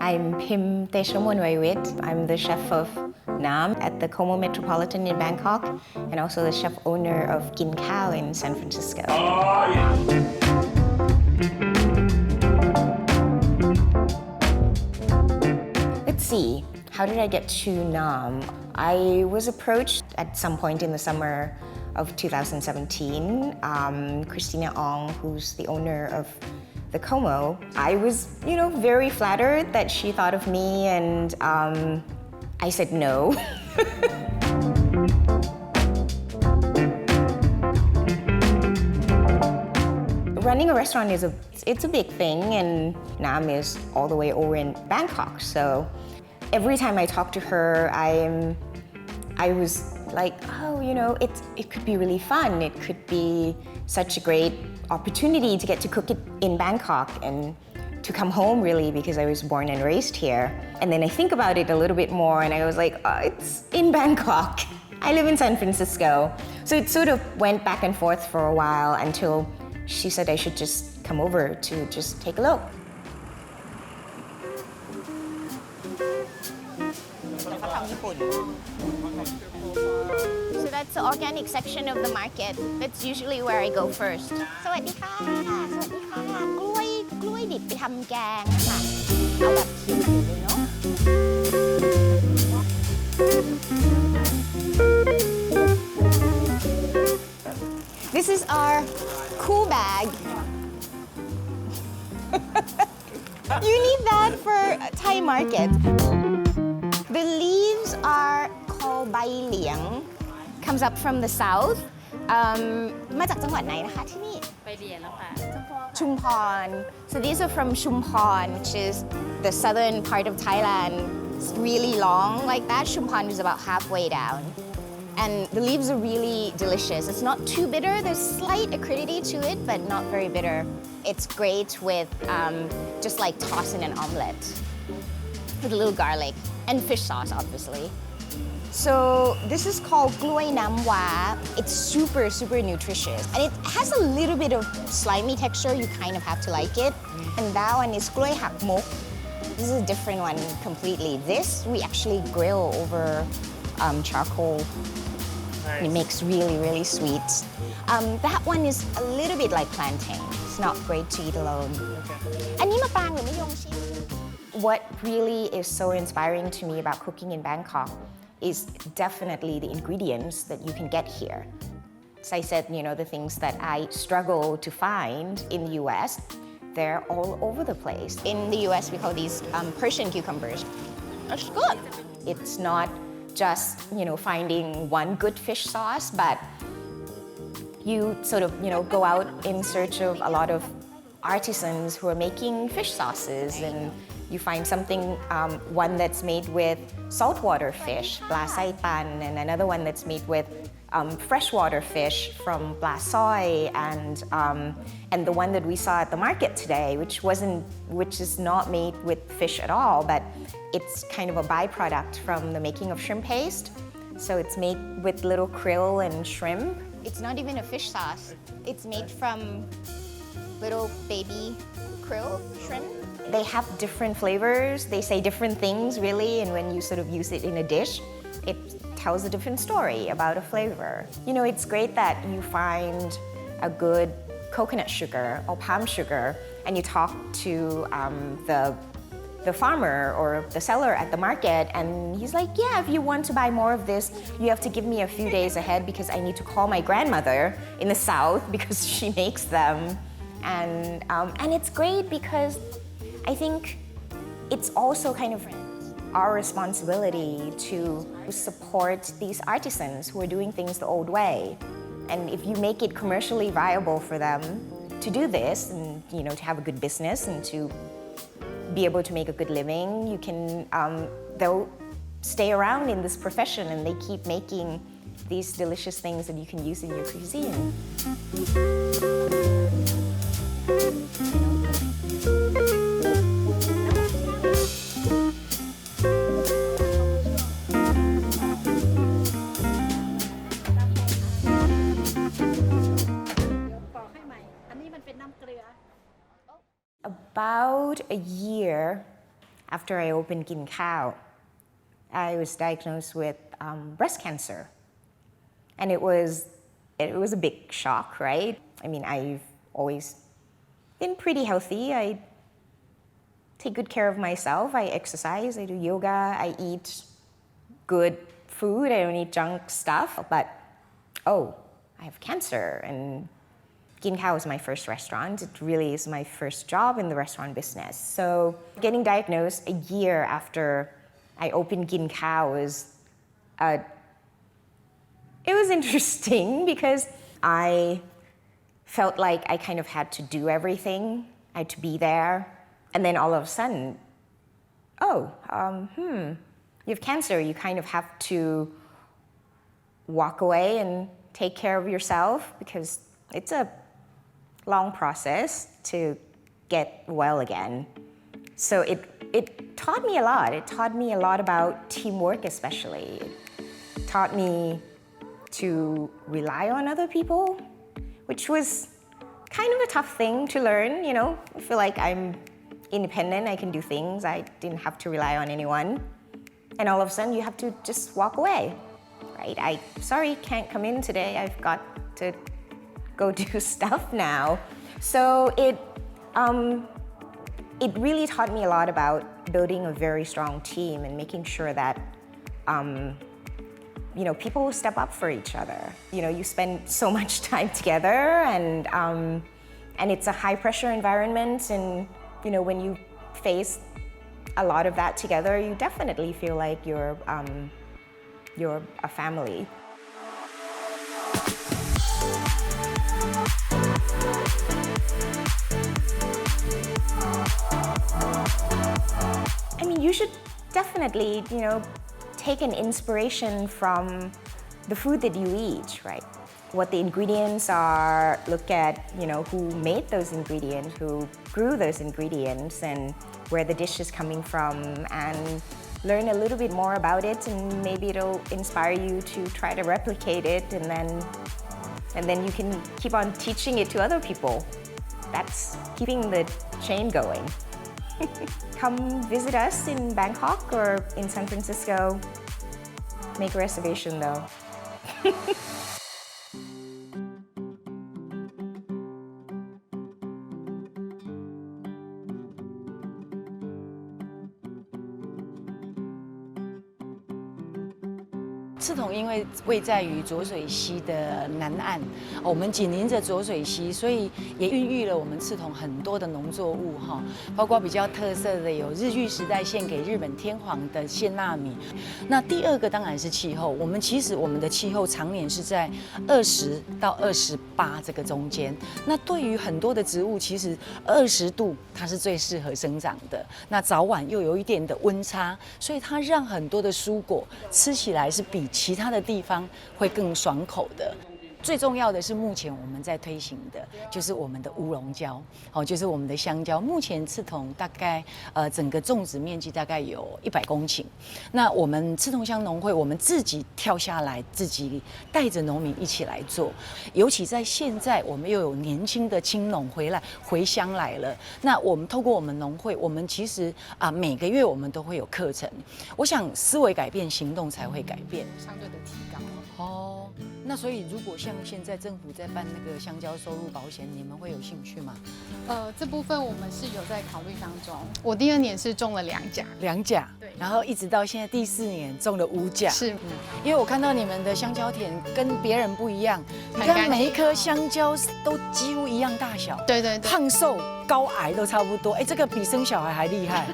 I'm Pim I'm the chef of Nahm at the Como Metropolitan in Bangkok and also the chef owner of Khao in San Francisco. Oh, yeah. Let's see, how did I get to Nahm? I was approached at some point in the summer of 2017. Christina Ong, who's the owner of the Como, I was, very flattered that she thought of me, and I said no. Running a restaurant it's a big thing, and Nahm is all the way over in Bangkok. So every time I talk to her, I was like, oh, it could be really fun. It could be such a great opportunity to get to cook it in Bangkok and to come home, really, because I was born and raised here. And then I think about it a little bit more, and I was like, oh, it's in Bangkok. I live in San Francisco. So it sort of went back and forth for a while until she said I should just come over to just take a look. So that's the organic section of the market. That's usually where I go first. สวัสดีค่ะ สวัสดีค่ะ กล้วยดิบไปทำแกงค่ะ เอาแบบผิวเลยเนาะ This is our cool bag. You need that for Thai market. The leaves are called bai liang. Comes up from the south. มาจากจังหวัดไหนนะคะที่นี่ไปเรียนแล้วค่ะชุมพร So these are from Chumphon, which is the southern part of Thailand. It's really long like that. Chumphon is about halfway down. And the leaves are really delicious. It's not too bitter. There's slight acidity to it, but not very bitter. It's great with just like tossing an omelette with a little garlic and fish sauce, obviously. So this is called Gloi Nam Wa. It's super, super nutritious. And it has a little bit of slimy texture. You kind of have to like it. And that one is Gloi Hak Mok. This is a different one completely. This we actually grill over charcoal. Nice. It makes really, really sweet. That one is a little bit like plantain. It's not great to eat alone. What really is so inspiring to me about cooking in Bangkok is definitely the ingredients that you can get here. As I said, the things that I struggle to find in the US, they're all over the place. In the US, we call these Persian cucumbers. That's good. It's not just, finding one good fish sauce, but you sort of, go out in search of a lot of artisans who are making fish sauces, and you find something, one that's made with saltwater fish, pla sai pan, and another one that's made with freshwater fish from pla soy, and the one that we saw at the market today, which is not made with fish at all, but it's kind of a byproduct from the making of shrimp paste. So it's made with little krill and shrimp. It's not even a fish sauce. It's made from little baby krill shrimp. They have different flavors. They say different things, really, and when you sort of use it in a dish, it tells a different story about a flavor. It's great that you find a good coconut sugar or palm sugar, and you talk to the farmer or the seller at the market, and he's like, yeah, if you want to buy more of this, you have to give me a few days ahead because I need to call my grandmother in the south because she makes them. And it's great because I think it's also kind of our responsibility to support these artisans who are doing things the old way. And if you make it commercially viable for them to do this and, to have a good business and to be able to make a good living, you can, they'll stay around in this profession and they keep making these delicious things that you can use in your cuisine. About a year after I opened Khao, I was diagnosed with breast cancer. And it was a big shock, right? I mean, I've always been pretty healthy. I take good care of myself. I exercise, I do yoga, I eat good food, I don't eat junk stuff. But, oh, I have cancer. And Khao is my first restaurant. It really is my first job in the restaurant business. So getting diagnosed a year after I opened Khao was, it was interesting because I felt like I kind of had to do everything. I had to be there. And then all of a sudden, oh, you have cancer. You kind of have to walk away and take care of yourself because it's a long process to get well again. So it taught me a lot. It taught me a lot about teamwork especially. It taught me to rely on other people, which was kind of a tough thing to learn, you know. I feel like I'm independent, I can do things. I didn't have to rely on anyone. And all of a sudden you have to just walk away, right? Sorry, can't come in today. I've got to go do stuff now. So it really taught me a lot about building a very strong team and making sure that you know, people will step up for each other. You know, you spend so much time together, and it's a high pressure environment, and you know, when you face a lot of that together, you definitely feel like you're a family. I mean, you should definitely, you know, take an inspiration from the food that you eat, right? What the ingredients are, look at, you know, who made those ingredients, who grew those ingredients, and where the dish is coming from, and learn a little bit more about it, and maybe it'll inspire you to try to replicate it, and then you can keep on teaching it to other people. That's keeping the chain going. Come visit us in Bangkok or in San Francisco. Make a reservation though. 赤桶因为位在于浊水溪的南岸，我们紧邻着浊水溪，所以也孕育了我们赤桶很多的农作物哈，包括比较特色的有日据时代献给日本天皇的鲜纳米。那第二个当然是气候，我们的气候常年是在20到28这个中间。那对于很多的植物，其实20度它是最适合生长的。那早晚又有一点的温差，所以它让很多的蔬果吃起来是比其他的地方会更爽口的。最重要的是，目前我们在推行的就是我们的乌龙椒，就是我们的香蕉。目前赤桶大概整个种植面积大概有100公顷。那我们赤桶乡农会，我们自己跳下来，自己带着农民一起来做。尤其在现在，我们又有年轻的青农回乡来了。那我们透过我们农会，我们其实每个月我们都会有课程。我想思维改变，行动才会改变，相对的提高。哦，那所以如果像现在政府在办那个香蕉收入保险，你们会有兴趣吗？这部分我们是有在考虑当中。我第2年是种了2甲，2甲，对，然后一直到现在第4年种了5甲，是，因为我看到你们的香蕉田跟别人不一样，你看每一颗香蕉都几乎一样大小，对对对，胖瘦高矮都差不多，哎，这个比生小孩还厉害。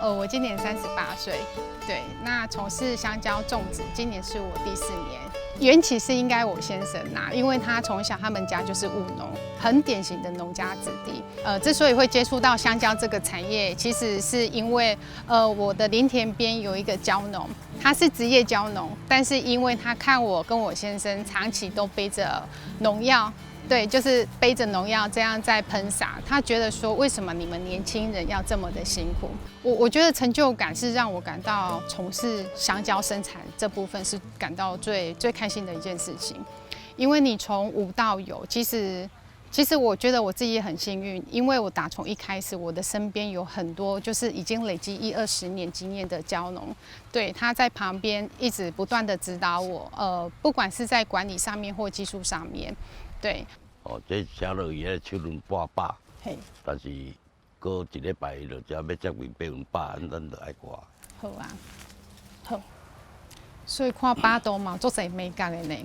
我今年38岁，对，那从事香蕉种植，今年是我第4年。缘起是应该我先生啦，因为他从小他们家就是务农，很典型的农家子弟。之所以会接触到香蕉这个产业，其实是因为我的林田边有一个蕉农，他是职业蕉农，但是因为他看我跟我先生长期都背着农药。对，就是背着农药这样在喷洒，他觉得说，为什么你们年轻人要这么的辛苦？我觉得成就感是让我感到从事香蕉生产这部分是感到最开心的一件事情，因为你从无到有，其实其实我觉得我自己也很幸运，因为我打从一开始，我的身边有很多就是已经累积20年经验的蕉农，对，他在旁边一直不断的指导我，不管是在管理上面或技术上面，对。哦，这写落伊个7轮8百，嘿，但是过一礼拜就只要接近8轮8，咱就爱挂。好啊，好。所以看巴肚嘛，做侪美感的呢。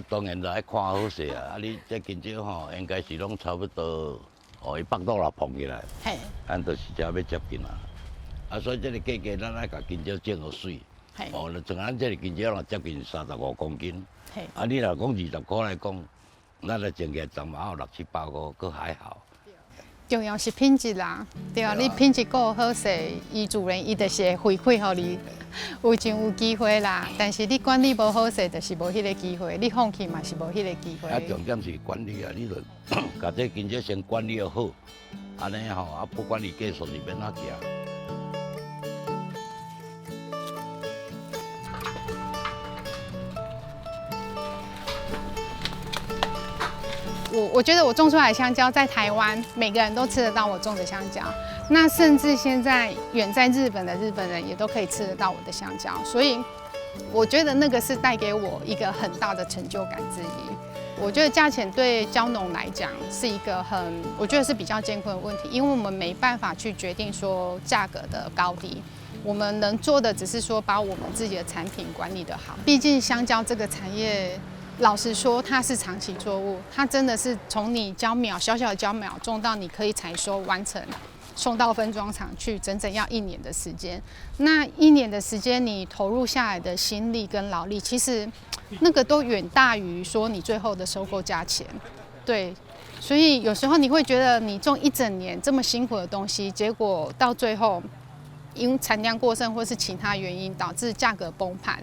当然就爱看好势啊！你这金蕉吼，应该是拢差不多100度啦碰起来，嘿，咱就是只要接近啊。所以这个价格咱爱甲金蕉种好水。嘿，像咱这个金蕉接近35公斤，嘿，你若讲20块来讲，咱来种起来总嘛有6、7、8个，佫还好。重要是品质啦，对啊，你品质够好势，伊主人伊就是会回馈予你，有就有机会啦。但是你管理无好势，就是无迄个机会，你放弃嘛是无迄个机会。重点是管理啊，你著把这金蕉先管理好，安尼吼不管你技术是免哪行。我觉得我种出来的香蕉在台湾，每个人都吃得到我种的香蕉。那甚至现在远在日本的日本人也都可以吃得到我的香蕉，所以我觉得那个是带给我一个很大的成就感之一。我觉得价钱对蕉农来讲是一个我觉得是比较艰困的问题，因为我们没办法去决定说价格的高低。我们能做的只是说把我们自己的产品管理得好。毕竟香蕉这个产业，老实说，它是长期作物，它真的是从你蕉苗小小的蕉苗种到你可以采收完成，送到分装厂去，整整要1年的时间。那1年的时间，你投入下来的心力跟劳力，其实那个都远大于说你最后的收购价钱。对，所以有时候你会觉得你种1整年这么辛苦的东西，结果到最后因为产量过剩或是其他原因导致价格崩盘。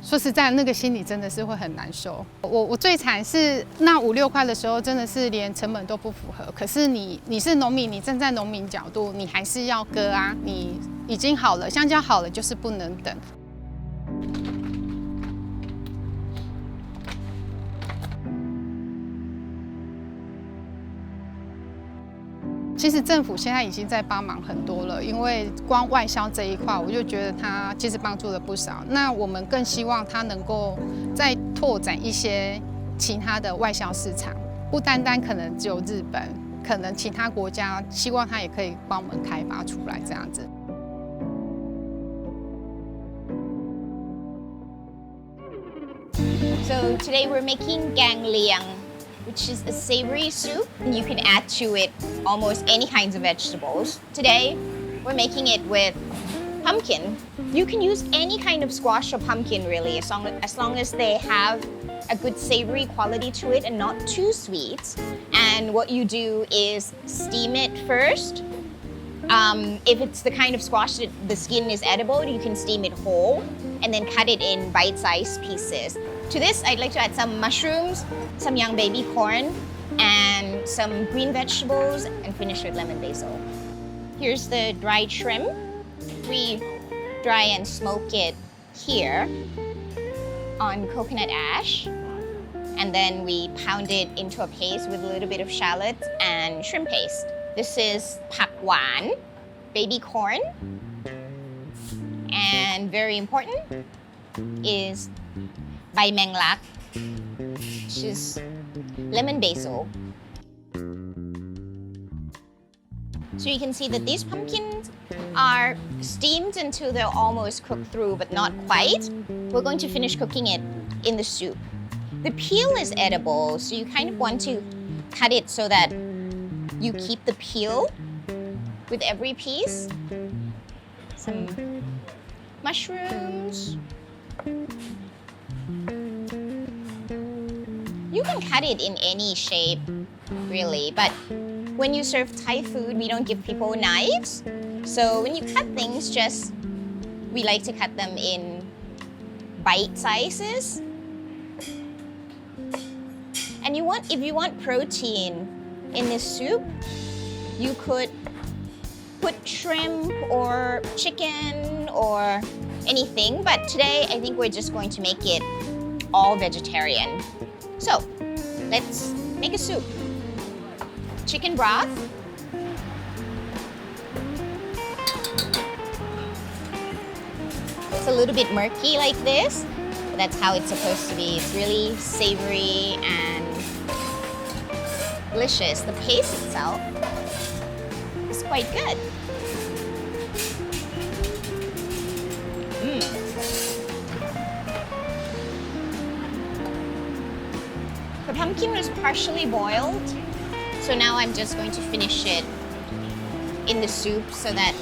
说实在，那个心里真的是会很难受。我最惨是那5、6块的时候，真的是连成本都不符合。可是你是农民，你站在农民角度，你还是要割啊。你已经好了，香蕉好了，就是不能等。其实政府现在已经在帮忙很多了，因为光外销这一块，我就觉得它其实帮助了不少。那我们更希望它能够再拓展一些其他的外销市场，不单单可能只有日本，可能其他国家，希望它也可以帮我们开发出来这样子。So today we're making gang liang, which is a savory soup. You can add to it almost any kinds of vegetables. Today, we're making it with pumpkin. You can use any kind of squash or pumpkin really, as long as they have a good savory quality to it and not too sweet. And what you do is steam it first. If it's the kind of squash that the skin is edible, you can steam it whole and then cut it in bite-sized pieces. To this, I'd like to add some mushrooms, some young baby corn, and some green vegetables, and finish with lemon basil. Here's the dried shrimp. We dry and smoke it here on coconut ash, and then we pound it into a paste with a little bit of shallot and shrimp paste. This is pak wan, baby corn, and very important is bai meng lak, which is lemon basil. So you can see that these pumpkins are steamed until they're almost cooked through, but not quite. We're going to finish cooking it in the soup. The peel is edible, so you kind of want to cut it so that you keep the peel with every piece. Some mushrooms. You can cut it in any shape, really, but when you serve Thai food, we don't give people knives. So when you cut things, we like to cut them in bite sizes. And if you want protein in this soup, you could put shrimp or chicken or anything, but today I think we're just going to make it all vegetarian. So let's make a soup. chicken broth. It's a little bit murky like this, but that's how it's supposed to be. It's really savory and delicious. The paste itself is quite good. The pumpkin was partially boiled, so now I'm just going to finish it in the soup so that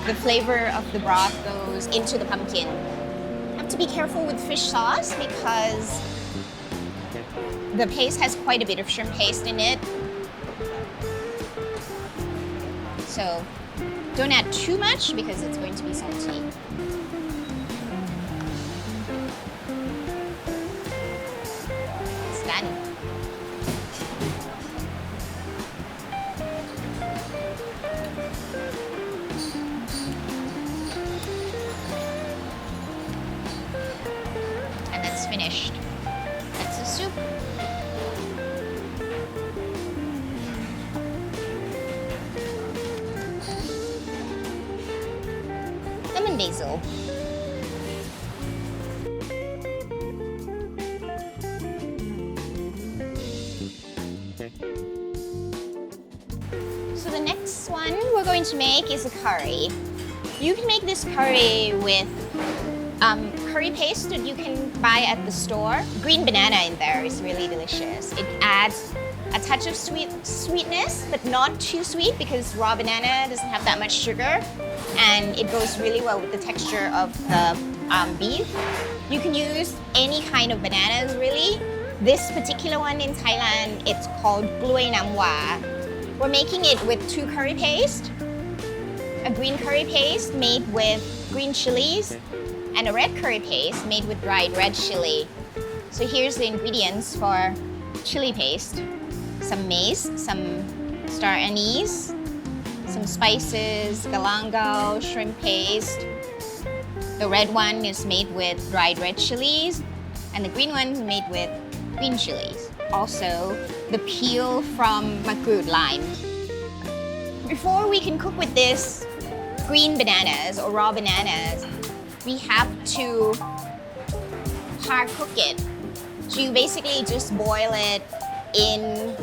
the flavor of the broth goes into the pumpkin. I have to be careful with fish sauce because the paste has quite a bit of shrimp paste in it. So don't add too much because it's going to be salty. It's done. And that's finished. That's the soup. Lemon basil. So the next one we're going to make is a curry. You can make this curry with curry paste that you can buy at the store. Green banana in there is really delicious. It adds a touch of sweetness, but not too sweet because raw banana doesn't have that much sugar, and it goes really well with the texture of the beef. You can use any kind of bananas really. This particular one in Thailand, it's called Gloi Nam Wa. We're making it with 2 curry paste, a green curry paste made with green chilies, and a red curry paste made with dried red chili. So here's the ingredients for chili paste. Some mace, some star anise, some spices, galangal, shrimp paste. The red one is made with dried red chilies, and the green one is made with green chilies. Also, the peel from makrut lime. Before we can cook with this green bananas or raw bananas, we have to hard cook it. So you basically just boil it in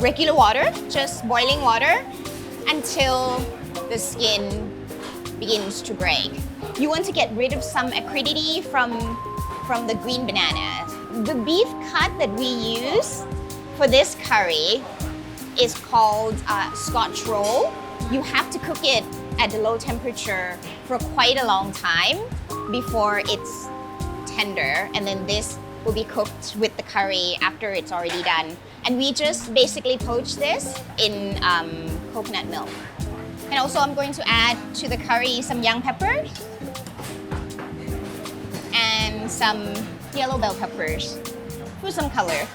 regular water, just boiling water, until the skin begins to break. You want to get rid of some acridity from the green bananas. The beef cut that we use for this curry is called Scotch roll. You have to cook it at a low temperature for quite a long time before it's tender, and then this will be cooked with the curry after it's already done. And we just basically poach this in coconut milk. And also I'm going to add to the curry some young peppers and some yellow bell peppers for some color.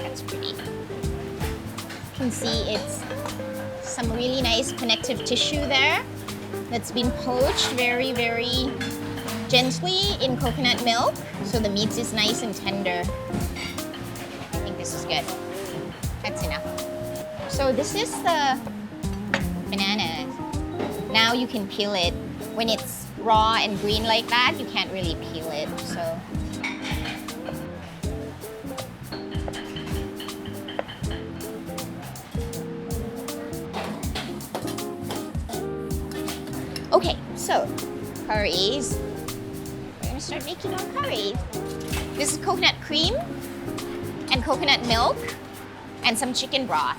That's pretty. You can see it's some really nice connective tissue there that's been poached very, very gently in coconut milk, so the meat is nice and tender. I think this is good. That's enough. So this is the banana. Now you can peel it. When it's raw and green like that, you can't really peel it. So okay, so curries. We're gonna start making our curry. This is coconut cream and coconut milk and some chicken broth.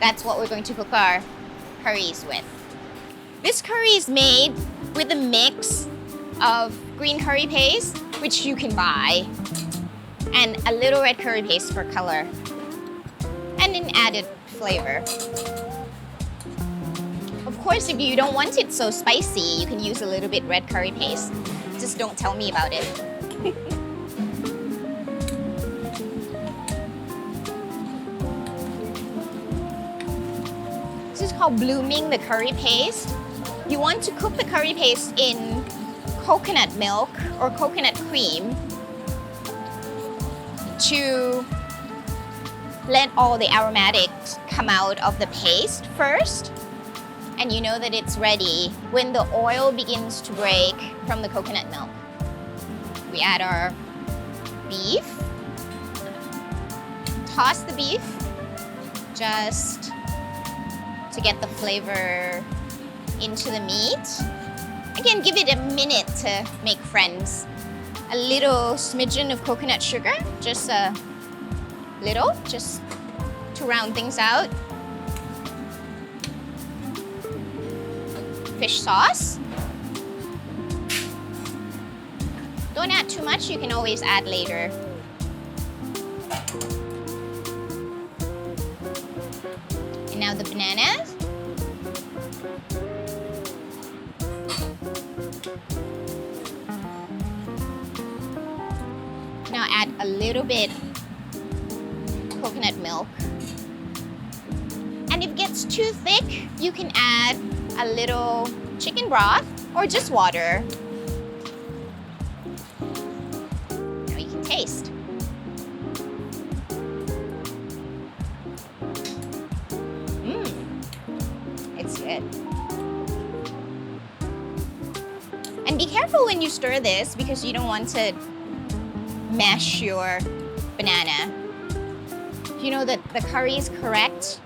That's what we're going to cook our curries with. This curry is made with a mix of green curry paste, which you can buy, and a little red curry paste for color, and an added flavor. Of course, if you don't want it so spicy, you can use a little bit red curry paste. Just don't tell me about it. This is called how blooming the curry paste. You want to cook the curry paste in coconut milk or coconut cream to let all the aromatics come out of the paste first. And you know that it's ready when the oil begins to break from the coconut milk. We add our beef. Toss the beef just to get the flavor into the meat. Again, give it a minute to make friends. A little smidgen of coconut sugar, just a little, just to round things out. Fish sauce. Don't add too much, you can always add later. And now the bananas. Now add a little bit coconut milk. And if it gets too thick, you can add a little chicken broth or just water. Now you can taste. It's good. And be careful when you stir this because you don't want to mash your banana. You know that the curry is correct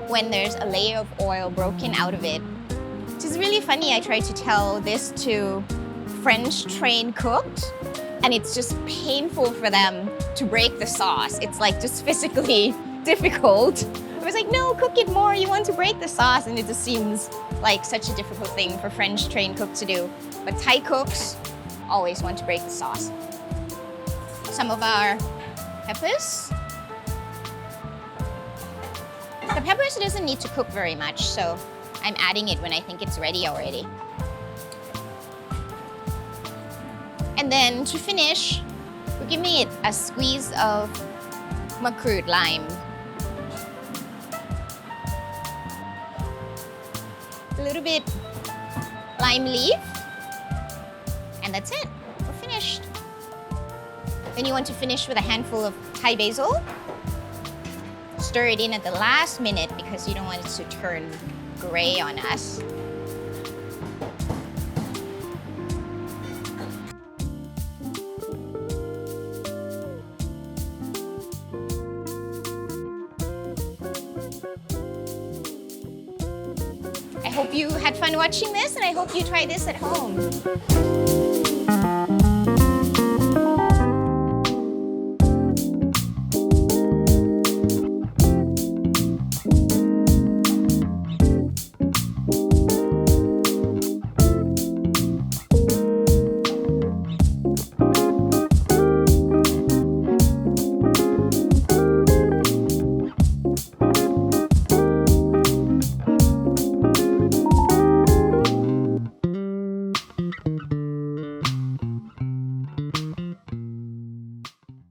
when there's a layer of oil broken out of it. Which is really funny. I tried to tell this to French trained cooks, and it's just painful for them to break the sauce. It's like just physically difficult. I was like, no, cook it more. You want to break the sauce. And it just seems like such a difficult thing for French trained cooks to do. But Thai cooks always want to break the sauce. Some of our peppers. The peppers doesn't need to cook very much, so I'm adding it when I think it's ready already. And then to finish, we're giving it a squeeze of makrut lime. A little bit lime leaf, and that's it. We're finished. Then you want to finish with a handful of Thai basil. Stir it in at the last minute because you don't want it to turn gray on us. I hope you had fun watching this, and I hope you try this at home.